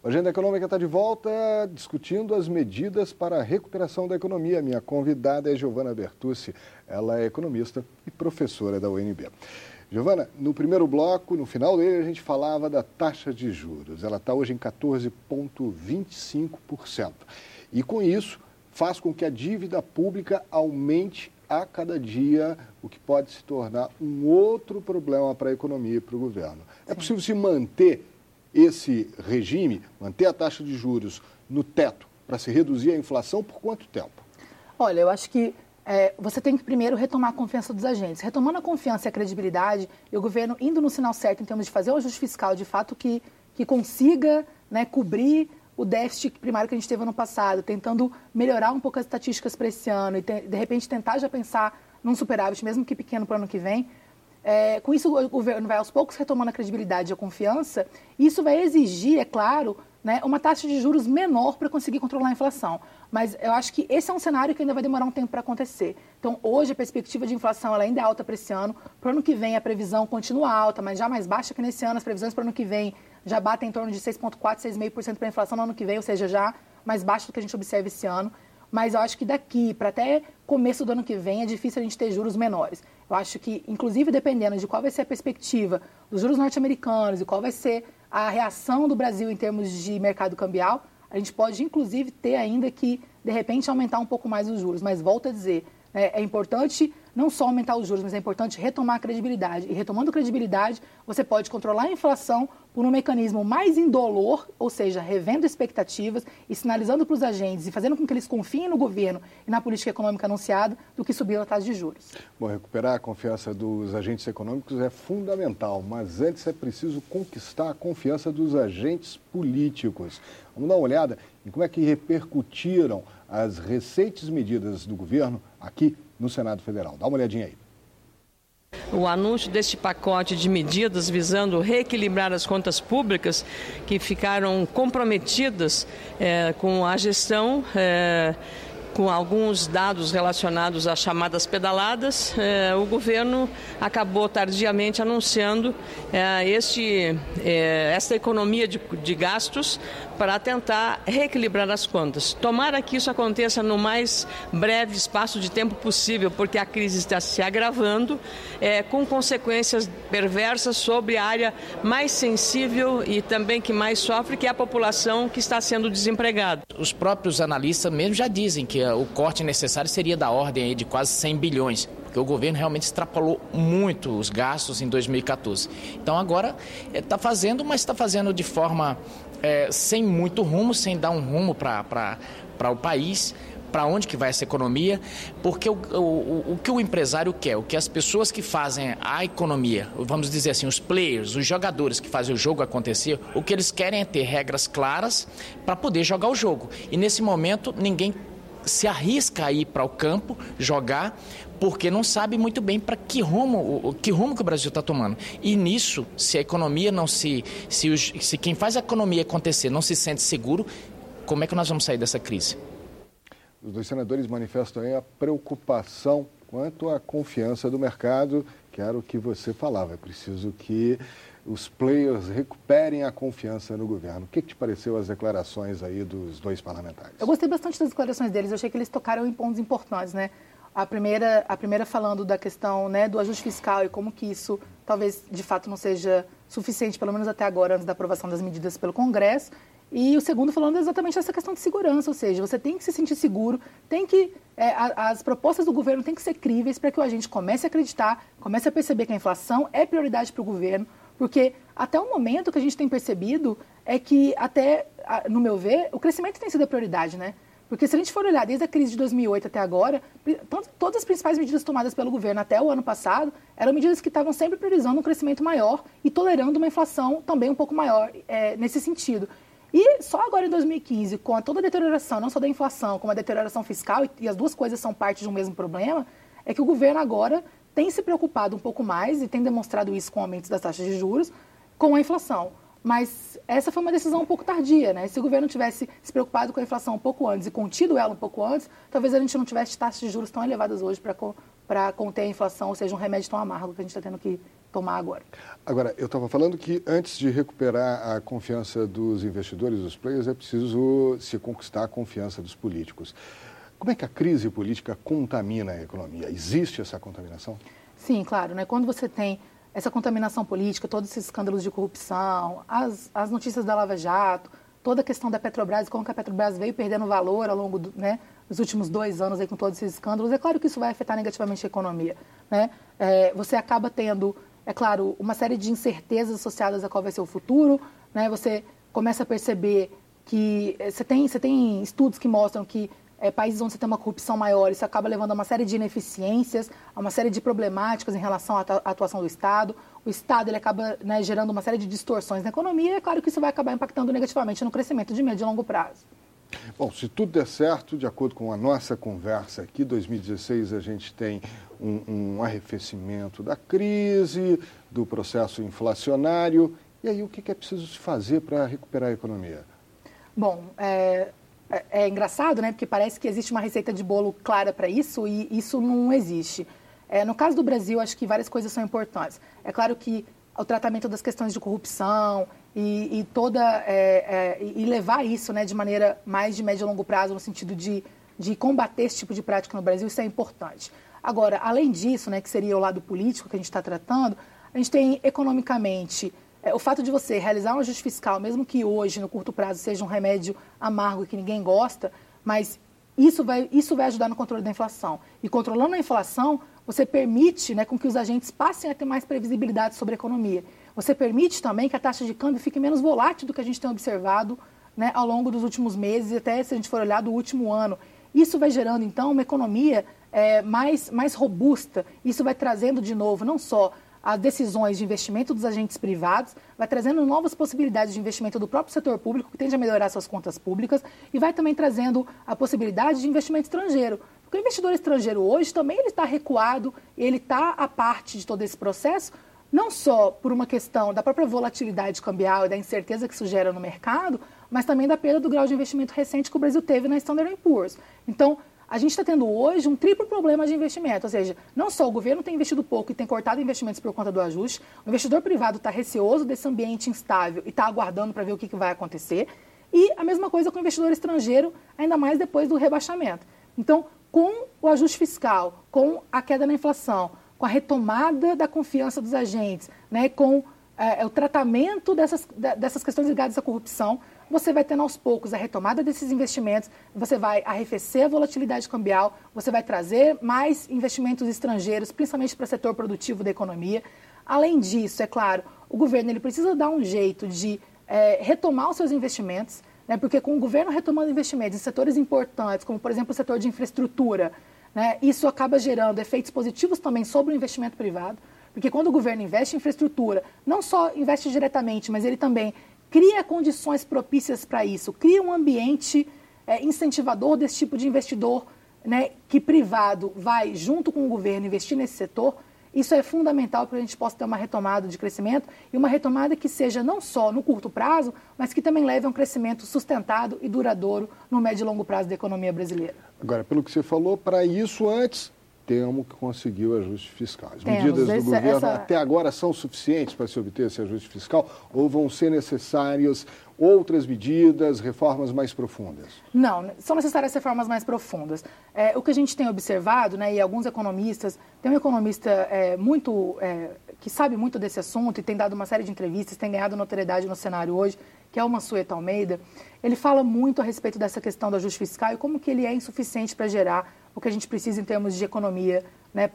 A Agenda Econômica está de volta discutindo as medidas para a recuperação da economia. Minha convidada é Giovana Bertucci, ela é economista e professora da UNB. Giovana, no primeiro bloco, no final dele, a gente falava da taxa de juros. Ela está hoje em 14,25%. E com isso, faz com que a dívida pública aumente a cada dia, o que pode se tornar um outro problema para a economia e para o governo. É possível se manter esse regime, manter a taxa de juros no teto para se reduzir a inflação por quanto tempo? Olha, eu acho que você tem que primeiro retomar a confiança dos agentes. Retomando a confiança e a credibilidade, e o governo indo no sinal certo em termos de fazer um ajuste fiscal de fato que consiga, né, cobrir o déficit primário que a gente teve ano passado, tentando melhorar um pouco as estatísticas para esse ano e, de repente, tentar já pensar num superávit, mesmo que pequeno, para o ano que vem. Com isso, o governo vai aos poucos retomando a credibilidade e a confiança. E isso vai exigir, é claro, né, uma taxa de juros menor para conseguir controlar a inflação. Mas eu acho que esse é um cenário que ainda vai demorar um tempo para acontecer. Então, hoje, a perspectiva de inflação ela ainda é alta para esse ano. Para o ano que vem, a previsão continua alta, mas já mais baixa que nesse ano. As previsões para o ano que vem já batem em torno de 6,4%, 6,5% para a inflação no ano que vem, ou seja, já mais baixo do que a gente observa esse ano. Mas eu acho que daqui para até começo do ano que vem é difícil a gente ter juros menores. Eu acho que, inclusive, dependendo de qual vai ser a perspectiva dos juros norte-americanos e qual vai ser a reação do Brasil em termos de mercado cambial, a gente pode, inclusive, ter ainda que, de repente, aumentar um pouco mais os juros. Mas, volto a dizer, é importante não só aumentar os juros, mas é importante retomar a credibilidade. E retomando a credibilidade, você pode controlar a inflação por um mecanismo mais indolor, ou seja, revendo expectativas e sinalizando para os agentes e fazendo com que eles confiem no governo e na política econômica anunciada do que subir a taxa de juros. Bom, recuperar a confiança dos agentes econômicos é fundamental, mas antes é preciso conquistar a confiança dos agentes políticos. Vamos dar uma olhada em como é que repercutiram as recentes medidas do governo aqui no Senado Federal. Dá uma olhadinha aí. O anúncio deste pacote de medidas visando reequilibrar as contas públicas que ficaram comprometidas com a gestão, com alguns dados relacionados às chamadas pedaladas, o governo acabou tardiamente anunciando esta economia de gastos para tentar reequilibrar as contas. Tomara que isso aconteça no mais breve espaço de tempo possível, porque a crise está se agravando, com consequências perversas sobre a área mais sensível e também que mais sofre, que é a população que está sendo desempregada. Os próprios analistas mesmo já dizem que o corte necessário seria da ordem aí de quase 100 bilhões. Porque o governo realmente extrapolou muito os gastos em 2014. Então agora está fazendo, mas está fazendo de forma sem muito rumo, sem dar um rumo para o país, para onde que vai essa economia, porque o que o empresário quer, o que as pessoas que fazem a economia, vamos dizer assim, os players, os jogadores que fazem o jogo acontecer, o que eles querem é ter regras claras para poder jogar o jogo. E nesse momento ninguém se arrisca a ir para o campo jogar, porque não sabe muito bem para que rumo que o Brasil está tomando. E nisso, se a economia não se quem faz a economia acontecer não se sente seguro, como é que nós vamos sair dessa crise? Os dois senadores manifestam aí a preocupação quanto à confiança do mercado, que era o que você falava. É preciso que os players recuperem a confiança no governo. O que te pareceu as declarações aí dos dois parlamentares? Eu gostei bastante das declarações deles. Eu achei que eles tocaram em pontos importantes, né? A primeira falando da questão, né, do ajuste fiscal e como que isso talvez de fato não seja suficiente, pelo menos até agora, antes da aprovação das medidas pelo Congresso. E o segundo falando exatamente dessa questão de segurança, ou seja, você tem que se sentir seguro, as propostas do governo têm que ser críveis para que o agente comece a acreditar, comece a perceber que a inflação é prioridade para o governo, porque até o momento que a gente tem percebido é que até, no meu ver, o crescimento tem sido a prioridade, né? Porque se a gente for olhar desde a crise de 2008 até agora, todas as principais medidas tomadas pelo governo até o ano passado eram medidas que estavam sempre priorizando um crescimento maior e tolerando uma inflação também um pouco maior nesse sentido. E só agora em 2015, com toda a deterioração, não só da inflação, como a deterioração fiscal, e as duas coisas são parte de um mesmo problema, é que o governo agora tem se preocupado um pouco mais e tem demonstrado isso com aumentos das taxas de juros, com a inflação. Mas essa foi uma decisão um pouco tardia, né? Se o governo tivesse se preocupado com a inflação um pouco antes e contido ela um pouco antes, talvez a gente não tivesse taxas de juros tão elevadas hoje para conter a inflação, ou seja, um remédio tão amargo que a gente está tendo que tomar agora. Agora, eu estava falando que antes de recuperar a confiança dos investidores, dos players, é preciso se conquistar a confiança dos políticos. Como é que a crise política contamina a economia? Existe essa contaminação? Sim, claro, né? Quando você tem essa contaminação política, todos esses escândalos de corrupção, as notícias da Lava Jato, toda a questão da Petrobras, como que a Petrobras veio perdendo valor ao longo dos últimos 2 anos aí, com todos esses escândalos, é claro que isso vai afetar negativamente a economia, né? Você acaba tendo, é claro, uma série de incertezas associadas a qual vai ser o futuro, né? Você começa a perceber que você tem estudos que mostram que países onde você tem uma corrupção maior, isso acaba levando a uma série de ineficiências, a uma série de problemáticas em relação à atuação do Estado. O Estado ele acaba gerando uma série de distorções na economia e é claro que isso vai acabar impactando negativamente no crescimento de médio e longo prazo. Bom, se tudo der certo, de acordo com a nossa conversa aqui, 2016 a gente tem um arrefecimento da crise, do processo inflacionário. E aí, o que é preciso se fazer para recuperar a economia? Bom, é engraçado, né? Porque parece que existe uma receita de bolo clara para isso e isso não existe. No caso do Brasil, acho que várias coisas são importantes. É claro que o tratamento das questões de corrupção e levar isso, né, de maneira mais de médio e longo prazo, no sentido de combater esse tipo de prática no Brasil, isso é importante. Agora, além disso, né, que seria o lado político que a gente está tratando, a gente tem economicamente o fato de você realizar um ajuste fiscal, mesmo que hoje, no curto prazo, seja um remédio amargo e que ninguém gosta, mas isso vai ajudar no controle da inflação. E controlando a inflação, você permite, né, com que os agentes passem a ter mais previsibilidade sobre a economia. Você permite também que a taxa de câmbio fique menos volátil do que a gente tem observado, né, ao longo dos últimos meses e até, se a gente for olhar, do último ano. Isso vai gerando, então, uma economia mais robusta. Isso vai trazendo, de novo, não só as decisões de investimento dos agentes privados, vai trazendo novas possibilidades de investimento do próprio setor público, que tende a melhorar suas contas públicas, e vai também trazendo a possibilidade de investimento estrangeiro. Porque o investidor estrangeiro hoje também ele está recuado, ele está à parte de todo esse processo, não só por uma questão da própria volatilidade cambial e da incerteza que isso gera no mercado, mas também da perda do grau de investimento recente que o Brasil teve na Standard & Poor's. Então, a gente está tendo hoje um triplo problema de investimento, ou seja, não só o governo tem investido pouco e tem cortado investimentos por conta do ajuste, o investidor privado está receoso desse ambiente instável e está aguardando para ver o que vai acontecer, e a mesma coisa com o investidor estrangeiro, ainda mais depois do rebaixamento. Então, com o ajuste fiscal, com a queda na inflação, com a retomada da confiança dos agentes, né, com o tratamento dessas questões ligadas à corrupção, você vai tendo aos poucos a retomada desses investimentos, você vai arrefecer a volatilidade cambial, você vai trazer mais investimentos estrangeiros, principalmente para o setor produtivo da economia. Além disso, é claro, o governo ele precisa dar um jeito de retomar os seus investimentos, né, porque com o governo retomando investimentos em setores importantes, como, por exemplo, o setor de infraestrutura, né, isso acaba gerando efeitos positivos também sobre o investimento privado, porque quando o governo investe em infraestrutura, não só investe diretamente, mas ele também cria condições propícias para isso, cria um ambiente incentivador desse tipo de investidor, né, que privado vai, junto com o governo, investir nesse setor. Isso é fundamental para que a gente possa ter uma retomada de crescimento e uma retomada que seja não só no curto prazo, mas que também leve a um crescimento sustentado e duradouro no médio e longo prazo da economia brasileira. Agora, pelo que você falou, para isso antes temos que conseguir o ajuste fiscal. As medidas do governo até agora são suficientes para se obter esse ajuste fiscal ou vão ser necessárias outras medidas, reformas mais profundas? Não, são necessárias reformas mais profundas. O que a gente tem observado, né, e alguns economistas, tem um economista que sabe muito desse assunto e tem dado uma série de entrevistas, tem ganhado notoriedade no cenário hoje, que é o Mansueto Almeida, ele fala muito a respeito dessa questão do ajuste fiscal e como que ele é insuficiente para gerar o que a gente precisa em termos de economia, né,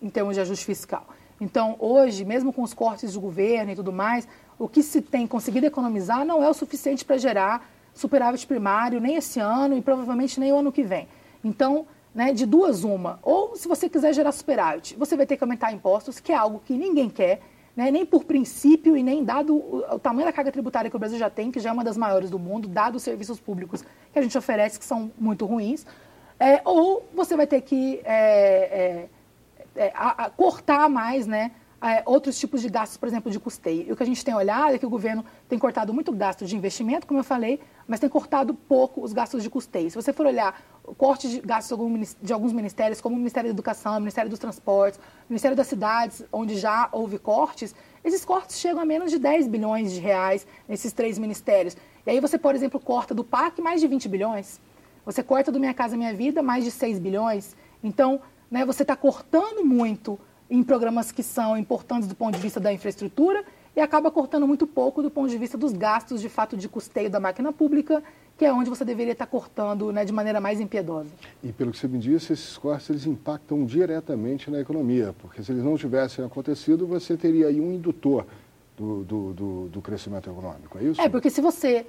em termos de ajuste fiscal. Então, hoje, mesmo com os cortes do governo e tudo mais, o que se tem conseguido economizar não é o suficiente para gerar superávit primário nem esse ano e provavelmente nem o ano que vem. Então, né, de duas uma, ou se você quiser gerar superávit, você vai ter que aumentar impostos, que é algo que ninguém quer, né, nem por princípio e nem dado o tamanho da carga tributária que o Brasil já tem, que já é uma das maiores do mundo, dado os serviços públicos que a gente oferece, que são muito ruins, ou você vai ter que cortar mais, né, outros tipos de gastos, por exemplo, de custeio. E o que a gente tem olhado é que o governo tem cortado muito gasto de investimento, como eu falei, mas tem cortado pouco os gastos de custeio. Se você for olhar o corte de gastos de alguns ministérios, como o Ministério da Educação, o Ministério dos Transportes, o Ministério das Cidades, onde já houve cortes, esses cortes chegam a menos de 10 bilhões de reais nesses 3 ministérios. E aí você, por exemplo, corta do PAC mais de 20 bilhões. Você corta do Minha Casa Minha Vida mais de 6 bilhões. Então, né, você está cortando muito em programas que são importantes do ponto de vista da infraestrutura e acaba cortando muito pouco do ponto de vista dos gastos, de fato, de custeio da máquina pública, que é onde você deveria estar cortando, né, de maneira mais impiedosa. E pelo que você me disse, esses cortes eles impactam diretamente na economia, porque se eles não tivessem acontecido, você teria aí um indutor do crescimento econômico, é isso? Porque se você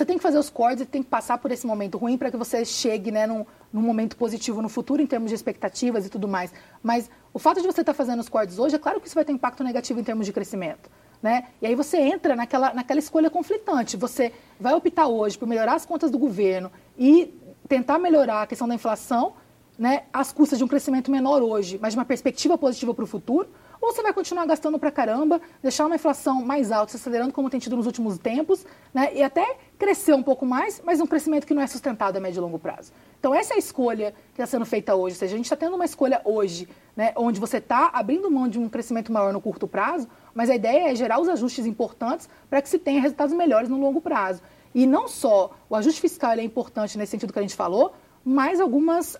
tem que fazer os cortes e tem que passar por esse momento ruim para que você chegue, né, num momento positivo no futuro em termos de expectativas e tudo mais. Mas o fato de você estar fazendo os cortes hoje, é claro que isso vai ter impacto negativo em termos de crescimento, né? E aí você entra naquela escolha conflitante. Você vai optar hoje por melhorar as contas do governo e tentar melhorar a questão da inflação, né, às custas de um crescimento menor hoje, mas de uma perspectiva positiva para o futuro, ou você vai continuar gastando pra caramba, deixar uma inflação mais alta, se acelerando como tem tido nos últimos tempos, né, e até crescer um pouco mais, mas um crescimento que não é sustentado a médio e longo prazo. Então essa é a escolha que está sendo feita hoje, ou seja, a gente está tendo uma escolha hoje, né, onde você está abrindo mão de um crescimento maior no curto prazo, mas a ideia é gerar os ajustes importantes para que se tenha resultados melhores no longo prazo. E não só o ajuste fiscal ele é importante nesse sentido que a gente falou, mas algumas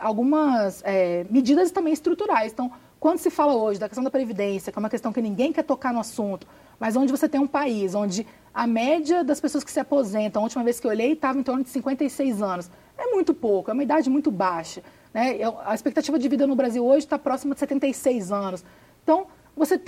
medidas também estruturais. Então, quando se fala hoje da questão da Previdência, que é uma questão que ninguém quer tocar no assunto, mas onde você tem um país onde a média das pessoas que se aposentam, a última vez que eu olhei, estava em torno de 56 anos. É muito pouco, é uma idade muito baixa, né? A expectativa de vida no Brasil hoje está próxima de 76 anos. Então, você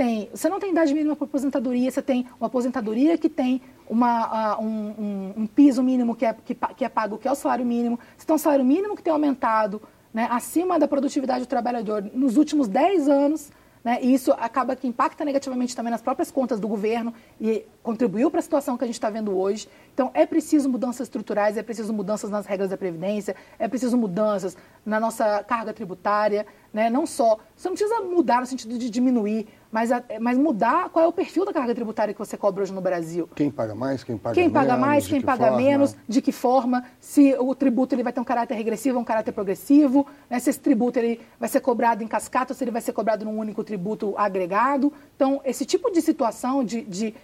não tem idade mínima para aposentadoria, você tem uma aposentadoria que tem um piso mínimo que é pago, que é o salário mínimo. Você tem um salário mínimo que tem aumentado, né, acima da produtividade do trabalhador nos últimos 10 anos, né, e isso acaba que impacta negativamente também nas próprias contas do governo e contribuiu para a situação que a gente está vendo hoje. Então, é preciso mudanças estruturais, é preciso mudanças nas regras da Previdência, é preciso mudanças na nossa carga tributária, né, não só, você não precisa mudar no sentido de diminuir, mas mudar qual é o perfil da carga tributária que você cobra hoje no Brasil. Quem paga mais, quem paga menos, de que forma, se o tributo ele vai ter um caráter regressivo ou um caráter progressivo, né, se esse tributo ele vai ser cobrado em cascata ou se ele vai ser cobrado num único tributo agregado. Então, esse tipo de situação de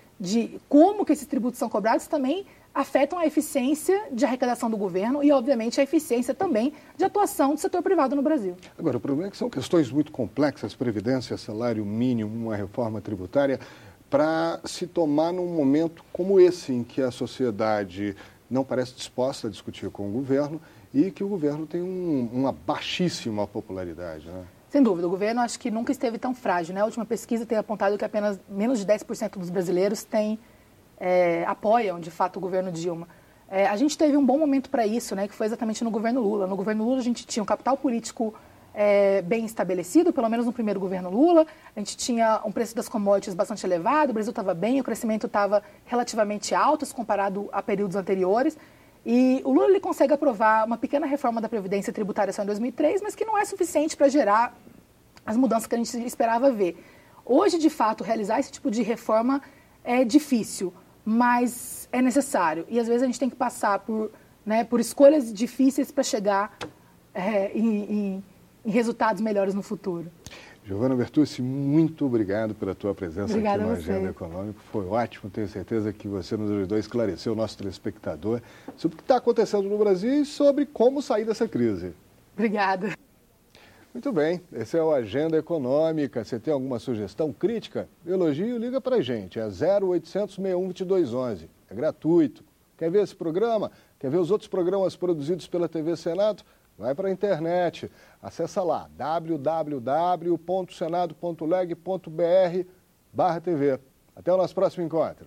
como que esses tributos são cobrados também afetam a eficiência de arrecadação do governo e, obviamente, a eficiência também de atuação do setor privado no Brasil. Agora, o problema é que são questões muito complexas, previdência, salário mínimo, uma reforma tributária, para se tomar num momento como esse, em que a sociedade não parece disposta a discutir com o governo e que o governo tem uma baixíssima popularidade, né? Sem dúvida, o governo acho que nunca esteve tão frágil, né? A última pesquisa tem apontado que apenas menos de 10% dos brasileiros apoiam, de fato, o governo Dilma. A gente teve um bom momento para isso, né? Que foi exatamente no governo Lula. No governo Lula, a gente tinha um capital político bem estabelecido, pelo menos no primeiro governo Lula. A gente tinha um preço das commodities bastante elevado, o Brasil estava bem, o crescimento estava relativamente alto, se comparado a períodos anteriores. E o Lula ele consegue aprovar uma pequena reforma da Previdência tributária só em 2003, mas que não é suficiente para gerar as mudanças que a gente esperava ver. Hoje, de fato, realizar esse tipo de reforma é difícil, mas é necessário. E, às vezes, a gente tem que passar por escolhas difíceis para chegar em resultados melhores no futuro. Giovana Bertucci, muito obrigado pela tua presença Obrigada aqui no Agenda Econômica. Foi ótimo, tenho certeza que você nos ajudou a esclarecer o nosso telespectador sobre o que está acontecendo no Brasil e sobre como sair dessa crise. Obrigada. Muito bem, esse é o Agenda Econômica. Você tem alguma sugestão, crítica, elogio, liga para a gente. É 0800 61 2211. É gratuito. Quer ver esse programa? Quer ver os outros programas produzidos pela TV Senado? Vai para a internet, acessa lá www.senado.leg.br/TV. Até o nosso próximo encontro.